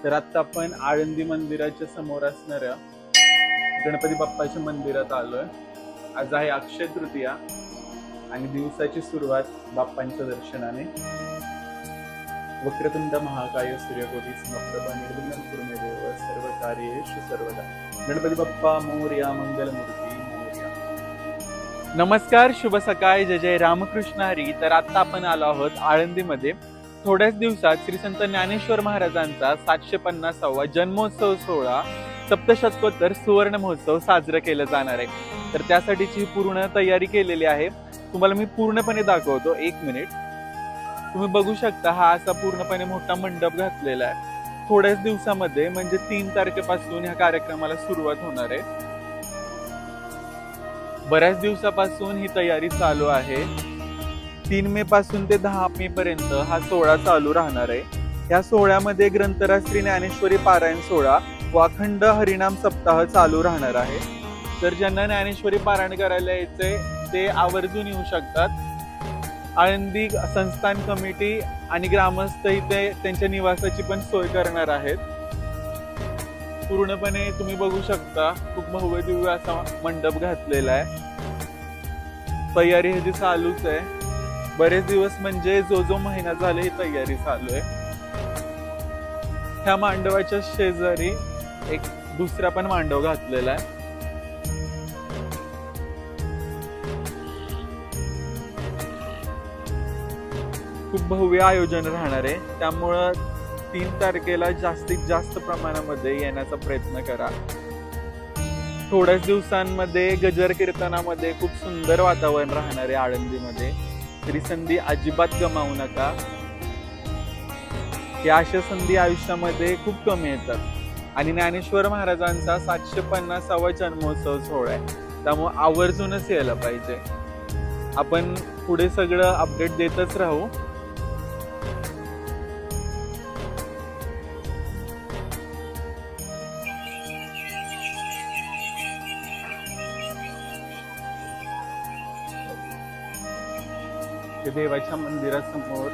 तर आता आपण आळंदी मंदिराच्या समोर असणाऱ्या गणपती बाप्पाच्या मंदिरात आलोय. आज आहे अक्षय तृतीया आणि दिवसाची सुरुवात बाप्पांच्या दर्शनाने. वक्रतुंड महाकाय सूर्यकोटी समप्रभ निर्विघ्नं कुरु मे देव सर्व कार्येषु सर्वदा. गणपती बाप्पा मोरया, मंगलमूर्ती मोरया. नमस्कार, शुभ सकाळ, जय जय रामकृष्ण हरी. तर आता आपण आलो आहोत आळंदीमध्ये. थोड्याच दिवसात श्री संत ज्ञानेश्वर महाराजांचा 750वा जन्मोत्सव सोहळा सप्तशतकोत्तर सुवर्ण महोत्सव साजरा केला जाणार आहे. तर त्यासाठीची पूर्ण तयारी केलेली आहे. तुम्हाला मी पूर्णपणे दाखवतो, 1 मिनिट. तुम्ही बघू शकता, हा असा पूर्णपणे मोठा मंडप घातलेला आहे. थोड्याच दिवसामध्ये म्हणजे 3 तारखेपासून ह्या कार्यक्रमाला सुरुवात होणार आहे. बऱ्याच दिवसापासून ही तयारी चालू आहे. 3 मे पासून ते 10 मे पर्यंत हा सोहळा चालू राहणार आहे. या सोहळ्यामध्ये ग्रंथराज श्री ज्ञानेश्वरी पारायण सोहळा व अखंड हरिनाम सप्ताह चालू राहणार आहे. तर ज्यांना ज्ञानेश्वरी पारायण करायला यायचंय ते आवर्जून येऊ शकतात. आळंदी संस्थान कमिटी आणि ग्रामस्थ इथे त्यांच्या निवासाची पण सोय करणार आहेत. पूर्णपणे तुम्ही बघू शकता, खूप भव्य दिव्य असा मंडप घातलेला आहे. तयारी ह्याची चालूच आहे. बरेच दिवस म्हणजे जो महिना झाले ही तयारी चालू आहे. ह्या मांडवाच्या शेजारी एक दुसरा पण मांडव घातलेला आहे. खूप भव्य आयोजन राहणार आहे. त्यामुळं 3 तारखेला जास्तीत जास्त प्रमाणामध्ये येण्याचा प्रयत्न करा. थोड्याच दिवसांमध्ये गजर कीर्तनामध्ये खूप सुंदर वातावरण राहणार आहे आळंदीमध्ये. तरी संधी अजिबात गमावू नका. या अशा संधी आयुष्यामध्ये खूप कमी येतात आणि ज्ञानेश्वर महाराजांचा 750वा जन्मोत्सव सोहळा आहे. त्यामुळे आवर्जूनच यायला पाहिजे. आपण पुढे सगळं अपडेट देतच राहू. देवाच्या मंदिरासमोर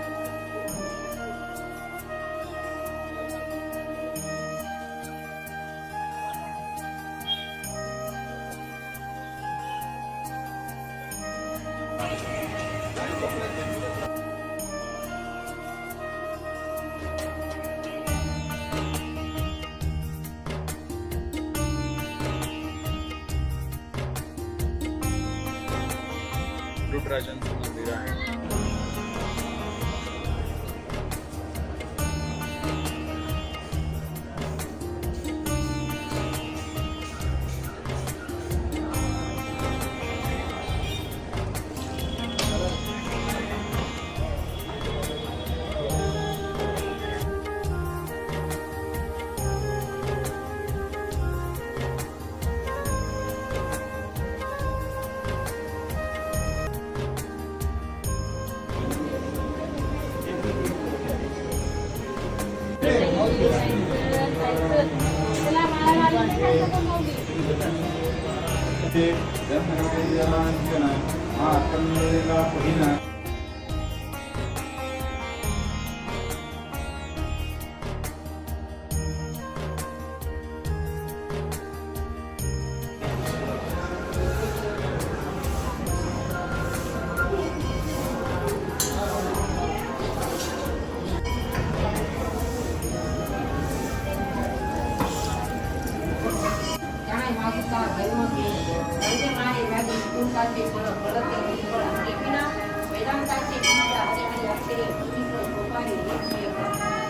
रुद्राजांचं मंदिर आहे.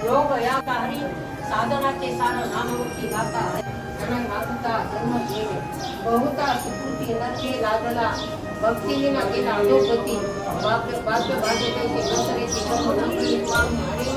योग या हरी साधनाचे सार नाममुक्ती गाता जनन माता जन्म घेणे बहुता सुकृती नरके लादला भक्तीने ना केला अधोगती बाप्य बाप्य बाजे कैसे नसरेचे कर्म नकली स्वामी हरे